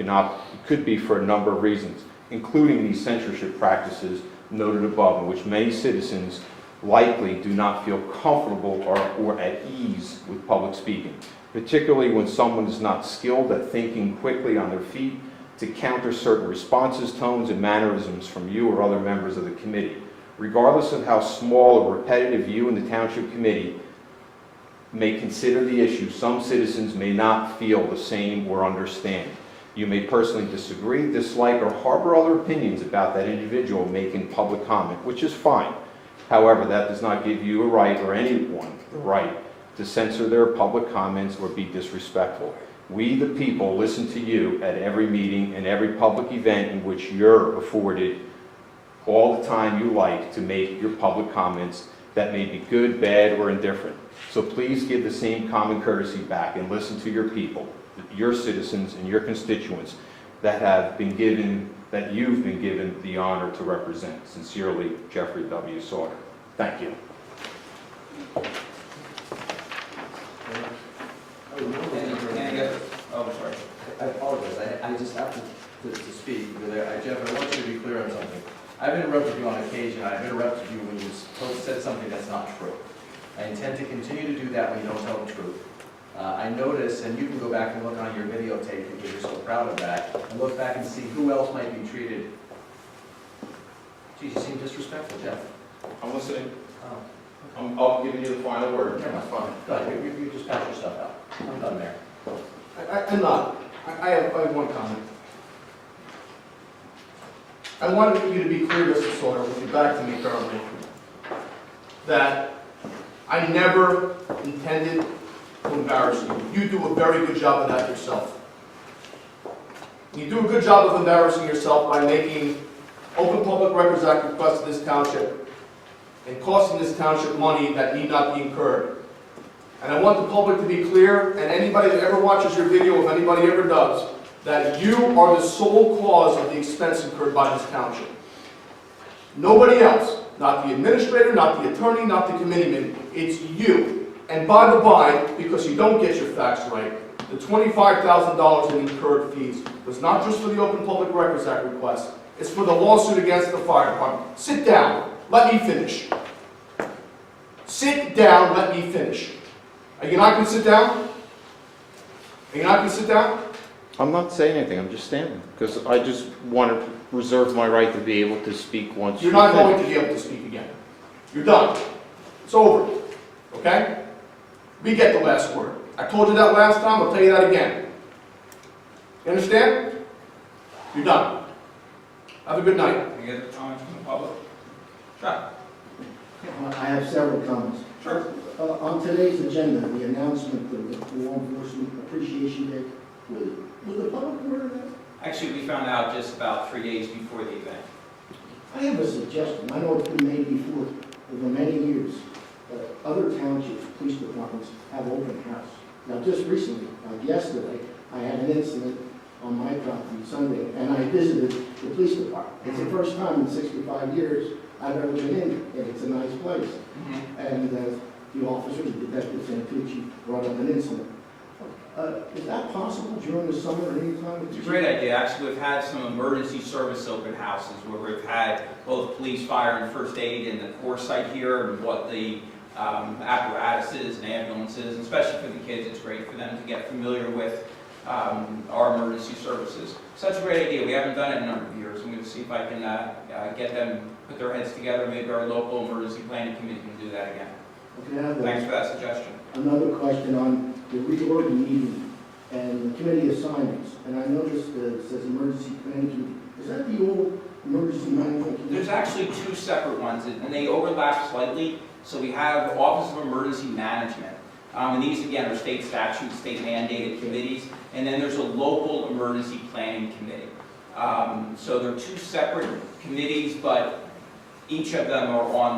could be for a number of reasons, including these censorship practices noted above, in which many citizens likely do not feel comfortable or at ease with public speaking, particularly when someone is not skilled at thinking quickly on their feet to counter certain responses, tones, and mannerisms from you or other members of the committee. Regardless of how small or repetitive you and the Township Committee may consider the issue, some citizens may not feel the same or understand. You may personally disagree, dislike, or harbor other opinions about that individual making public comment, which is fine. However, that does not give you a right, or anyone the right, to censor their public comments or be disrespectful. We, the people, listen to you at every meeting and every public event in which you're afforded all the time you like to make your public comments that may be good, bad, or indifferent. So please give the same common courtesy back and listen to your people, your citizens, and your constituents that you've been given the honor to represent. Sincerely, Jeffrey W. Sauter. Thank you. Oh, sorry. I apologize. I just have to speak. Jeff, I want you to be clear on something. I've interrupted you on occasion. I've interrupted you when you said something that's not true. I intend to continue to do that when you don't tell the truth. I notice, and you can go back and look on your videotape because you're so proud of that, and look back and see who else might be treated. Geez, you seem disrespectful, Jeff. I'm listening. Oh. I'll give you the final word. Never mind. Fine. Go ahead. You just pass your stuff out. I'm done there. I'm not. I have one comment. I wanted you to be clear, Mr. Sauter, with you back to me currently, that I never intended to embarrass you. You do a very good job of that yourself. You do a good job of embarrassing yourself by making Open Public Records Act requests to this township and costing this township money that need not be incurred. And I want the public to be clear, and anybody that ever watches your video, if anybody ever does, that you are the sole cause of the expense incurred by this township. Nobody else. Not the administrator, not the attorney, not the committeeman. It's you. And by the by, because you don't get your facts right, the $25,000 in incurred fees was not just for the Open Public Records Act request, it's for the lawsuit against the fire department. Sit down. Let me finish. Sit down. Let me finish. Are you not going to sit down? Are you not going to sit down? I'm not saying anything, I'm just standing, because I just want to reserve my right to be able to speak once. You're not going to be able to speak again. You're done. It's over. Okay? We get the last word. I told you that last time, I'll tell you that again. You understand? You're done. Have a good night. Any other comments from the public? Chuck? I have several comments. Sure. On today's agenda, the announcement of the Law Enforcement Appreciation Day, was the public aware of that? Actually, we found out just about 3 days before the event. I have a suggestion. I know it's been made before, over many years. Other townships, police departments have open house. Now, just recently, like yesterday, I had an incident on my property Sunday, and I visited the police department. It's the first time in 65 years I've ever been in, and it's a nice place. And the officer, the detective Santucci, brought up an incident. Is that possible during the summer or any time? It's a great idea. Actually, we've had some emergency service open houses where we've had both police, fire, and first aid in the core site here, and what the apparatuses and ambulances, and especially for the kids, it's great for them to get familiar with our emergency services. So that's a great idea. We haven't done it in a number of years. I'm going to see if I can get them, put their heads together. Maybe our local emergency planning committee can do that again. Okay, I have Thanks for that suggestion. another question on the reorg meeting and the committee assignments. And I noticed it says emergency planning committee. Is that the old emergency management committee? There's actually two separate ones, and they overlap slightly. So we have Office of Emergency Management. And these, again, are state statutes, state mandated committees. And then there's a local emergency planning committee. So they're two separate committees, but each of them are on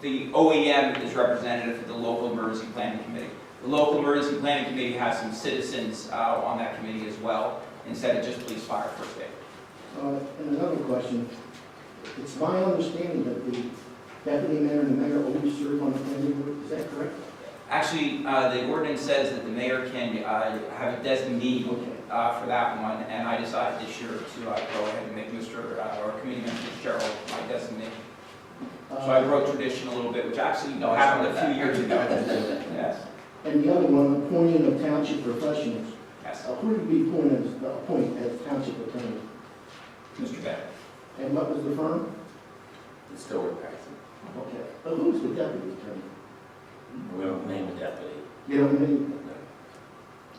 the OEM is representative of the local emergency planning committee. The local emergency planning committee has some citizens on that committee as well, instead of just police, fire, first aid. And another question. It's my understanding that the deputy mayor and the mayor always serve on the planning board. Is that correct? Actually, the ordinance says that the mayor can have a designee for that one, and I decided this year to go ahead and make our committee member Fitzgerald my designee. So I broke tradition a little bit, which actually happened a few years ago. Yes. And the other one, appointing of township professionals. Yes. Who did we appoint as township attorney? Mr. Bennett. And what was the firm? It's still with Paxton. Okay. But who's the deputy attorney? We don't name a deputy. You know what I mean?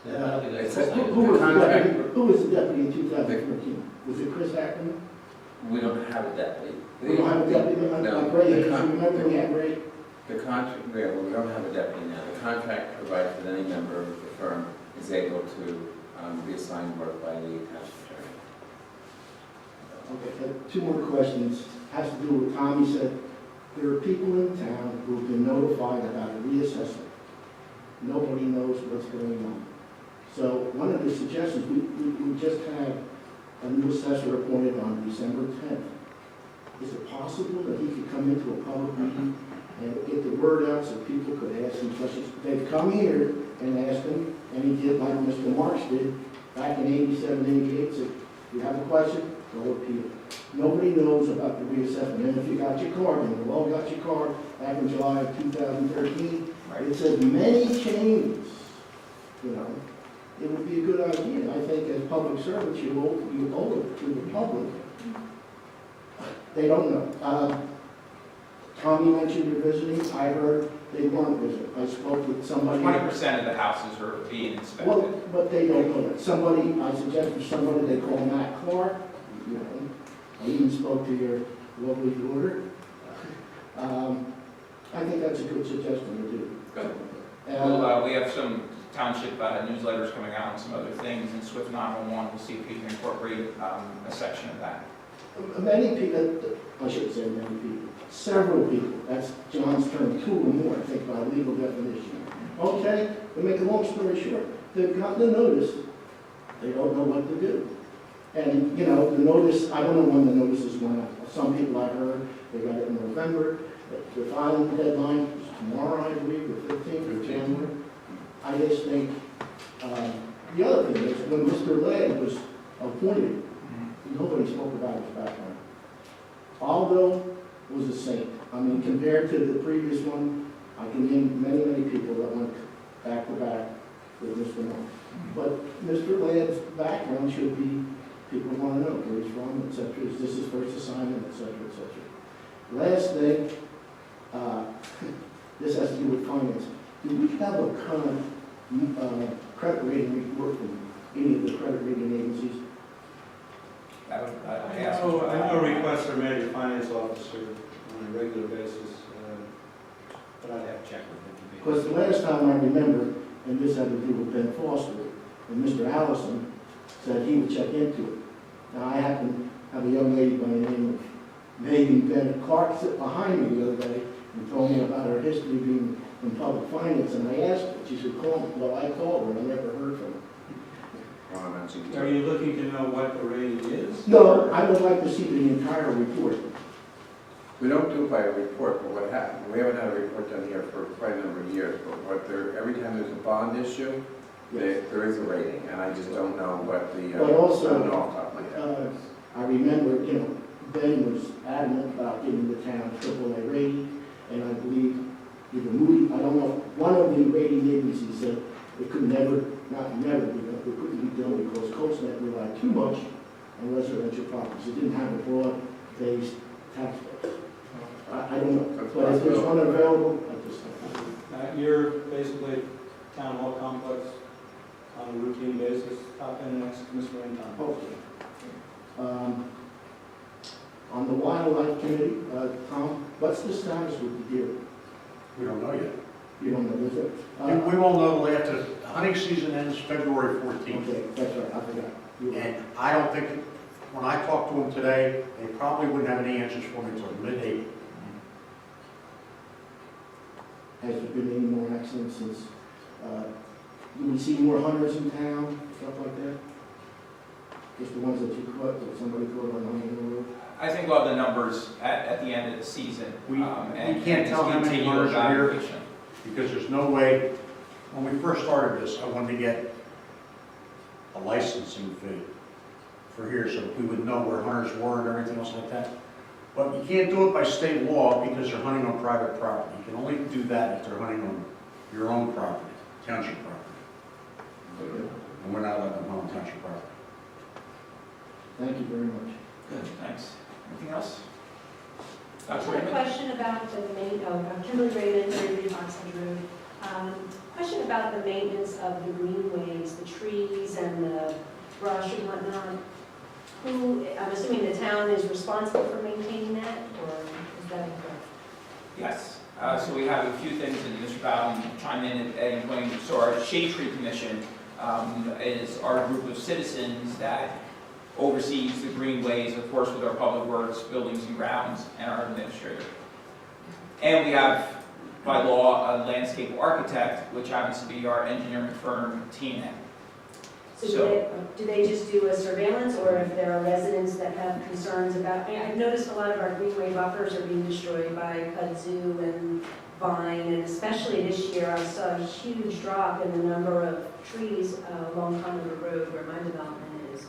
It's Who was the deputy? Who was the deputy in 2013? Was it Chris Ackerman? We don't have a deputy. We don't have a deputy, like Ray, remember we had Ray? The contract, well, we don't have a deputy now. The contract provides that any member of the firm is able to be assigned work by the township attorney. Okay, two more questions. Has to do with Tommy said, there are people in town who have been notified about a reassessment. Nobody knows what's going on. So one of the suggestions, we just had a new assessor appointed on December 10th. Is it possible that he could come into a public meeting and get the word out so people could ask him questions? They'd come here and ask him, and he did like Mr. Marks did back in 87, 88, said, you have a question, go appeal. Nobody knows about the reassessment. And if you got your card, and you all got your card back in July of 2013, it says many changes, you know. It would be a good idea. I think as public servants, you owe it to the public. They don't know. Tommy mentioned you're visiting. I heard they weren't visiting. I spoke with somebody. 20% of the houses are being inspected. Well, but they don't know that. Somebody, I suggested somebody they call Matt Clark. You know, I even spoke to your lovely daughter. I think that's a good suggestion to do. Good. Well, we have some township newsletters coming out and some other things, and Swift 911, we'll see if we can incorporate a section of that. Many people, I shouldn't say many people, several people, that's John's term, 2 or more, I think, by legal definition. Okay, to make a long story short, they've gotten the notice, they don't know what to do. And, you know, the notice, I don't know when the notices went out. Some people I heard, they got it in November, the filing deadline is tomorrow, I believe, the 15th of January. I just think, the other thing is, when Mr. Ladd was appointed, nobody spoke about his background. Aldo was a saint. I mean, compared to the previous one, I can name many, many people that went back to back with Mr. Moore. But Mr. Ladd's background should be, people want to know where he's from, et cetera. Is this his first assignment, et cetera, et cetera. Last thing, this has to do with finance. Do we have a current credit rating report from any of the credit rating agencies? I know requests are made to the finance officer on a regular basis, but I'd have to check with him. Because the last time I remember, and this had to do with Ben Foster, and Mr. Allison said he would check into it. Now, I happen to have a young lady by the name of Megan Bennett Clark sit behind me the other day and told me about her history being in public finance, and I asked her, she said, call me. Well, I called her, and I never heard from her. Are you looking to know what the rating is? No, I would like to see the entire report. We don't do it by a report, but what happened, we haven't had a report done here for quite a number of years, but every time there's a bond issue, there is a rating, and I just don't know what the, But also, I don't know off the top of my head. I remember, you know, Ben was adamant about giving the town AAA rating, and I believe either Moody, I don't know, one of the rating agencies said it could never, not never be done, it couldn't be done because CoastNet relied too much on residential properties. It didn't have a broad-based tax base. I don't know, but if there's one available, I just don't know. You're basically town hall complex on a routine basis, top in next to Mr. Anton. Okay. On the wildlife committee, Tom, what's the status with the deer? We don't know yet. You don't know, is it? We won't know till after, the hunting season ends February 14th. Okay, that's right, I forgot. You were- And I don't think, when I talked to them today, they probably wouldn't have any answers for me until mid-April. Has there been any more accidents since, do we see more hunters in town, stuff like that? Just the ones that you caught, that somebody caught on the road? I think we'll have the numbers at the end of the season. We and can't tell how many continue hunters are here. evaluation. Because there's no way, when we first started this, I wanted to get a licensing fee for here, so we would know where hunters were and everything else like that. But you can't do it by state law because they're hunting on private property. You can only do that if they're hunting on your own property, township property. And we're not allowed to hunt on township property. Thank you very much. Good, thanks. Anything else? I Dr. have a Raymond? question about the Kimberly Raymond, 33 Oxford Road. Question about the maintenance of the greenways, the trees and the brush and whatnot. Who, I'm assuming the town is responsible for maintaining that, or is that incorrect? Yes. So we have a few things, and Mr. Bowden chime in at any point. So our Shade Tree Commission is our group of citizens that oversees the greenways, of course, with our public works, buildings and grounds, and our administrator. And we have, by law, a landscape architect, which happens to be our engineering firm, ToCN. So do they just do a surveillance, or if there are residents that have concerns about, I mean, I've noticed a lot of our greenway buffers are being destroyed by kudzu and vine, and especially this year, I saw a huge drop in the number of trees along Conover Road where my development is,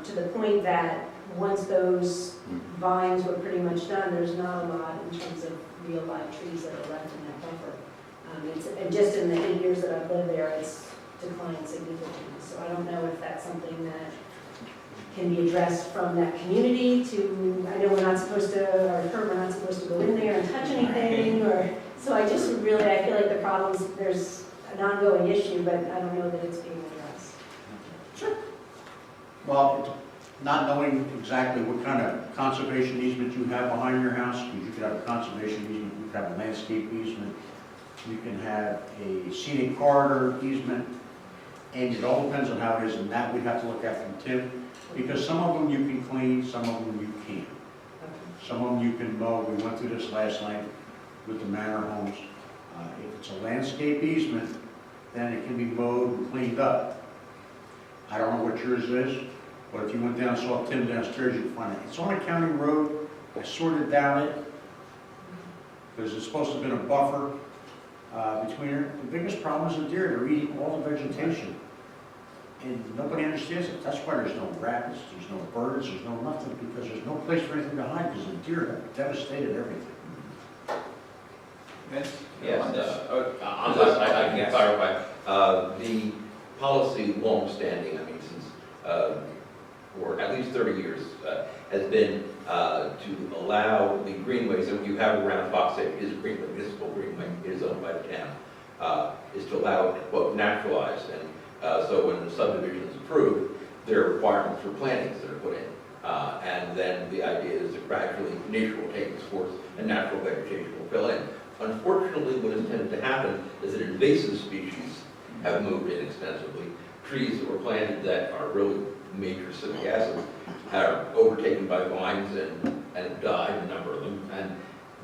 to the point that once those vines were pretty much done, there's not a lot in terms of real live trees that are left in that buffer. And just in the 8 years that I've lived there, it's declined significantly. So I don't know if that's something that can be addressed from that community to, I know we're not supposed to, or we're not supposed to go in there and touch anything, or, so I just really, I feel like the problems, there's an ongoing issue, but I don't know that it's being addressed. Sure. Well, not knowing exactly what kind of conservation easement you have behind your house, because you could have a conservation easement, you could have a landscape easement. you can have a scenic corridor easement, and it all depends on how it is, and that we'd have to look at from Tim, because some of them you can clean, some of them you can't. Some of them you can mow. We went through this last night with the manor homes. If it's a landscape easement, then it can be mowed and cleaned up. I don't know what yours is, but if you went down and saw Tim downstairs, you'd find it. It's on a county road. I sorted down it, because it's supposed to have been a buffer between her. The biggest problem is the deer. They're eating all the vegetation. And nobody understands it. That's why there's no rabbits, there's no birds, there's no nothing, because there's no place for anything to hide, because the deer have devastated everything. Vince? Yes, On this? on this, I can Yes. clarify. The policy long-standing, I mean, since, for at least 30 years, has been to allow the greenways that you have around Fox Lake, is a greenway, municipal greenway, it is owned by the town, is to allow it, quote, naturalized. And so when the subdivision is approved, there are requirements for plantings that are put in. And then the idea is that gradually nature will take its course and natural vegetation will fill in. Unfortunately, what has tended to happen is that invasive species have moved in extensively. Trees that were planted that are really major civic acids are overtaken by vines and have died, a number of them. And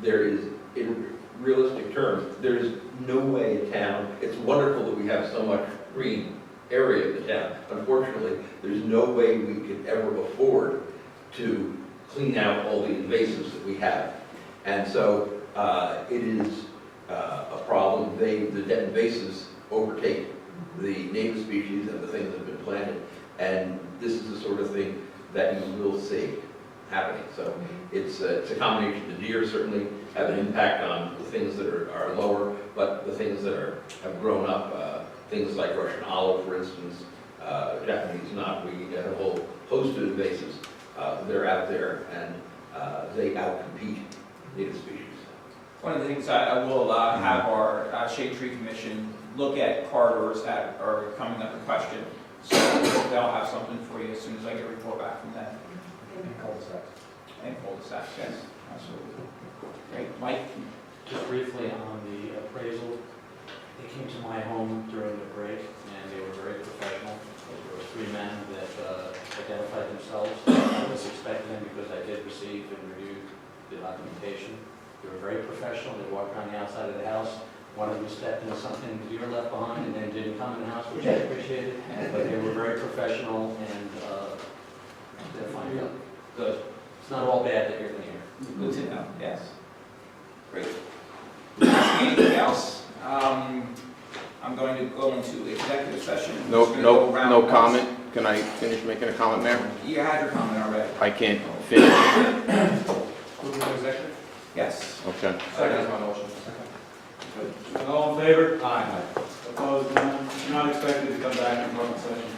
there is, in realistic terms, there is no way in town, it's wonderful that we have so much green area of the town. Unfortunately, there's no way we could ever afford to clean out all the invasives that we have. And so it is a problem. The dead invasives overtake the native species and the things that have been planted. And this is the sort of thing that you will see happening. So it's a combination. The deer certainly have an impact on the things that are lower, but the things that have grown up, things like Russian olive, for instance, Japanese knotweed, and a whole host of invasives, they're out there and they outcompete native species. One of the things I will have our Shade Tree Commission look at corridors that are coming up in question. So they'll have something for you as soon as I get a report back from them. And cul-de-sacs. And cul-de-sacs, yes, absolutely. Great, Mike? Just briefly on the appraisal, they came to my home during the break, and they were very professional. There were three men that identified themselves. I was expecting them because I did receive and review the documentation. They were very professional. They walked around the outside of the house. One of them stepped into something the deer left behind and then didn't come in the house, which I appreciated. But they were very professional and they're fine. Good. It's not all bad that you're going to hear. Good to know, yes. Great. Anything else? I'm going to go into executive session. I'm just gonna go around No once. comment? Can I finish making a comment, Mayor? You had your comment already. I can't finish. Move to executive? Yes. Okay. Second is my motion. All in favor? Aye. Opposed? None. Not expected to come back in public session.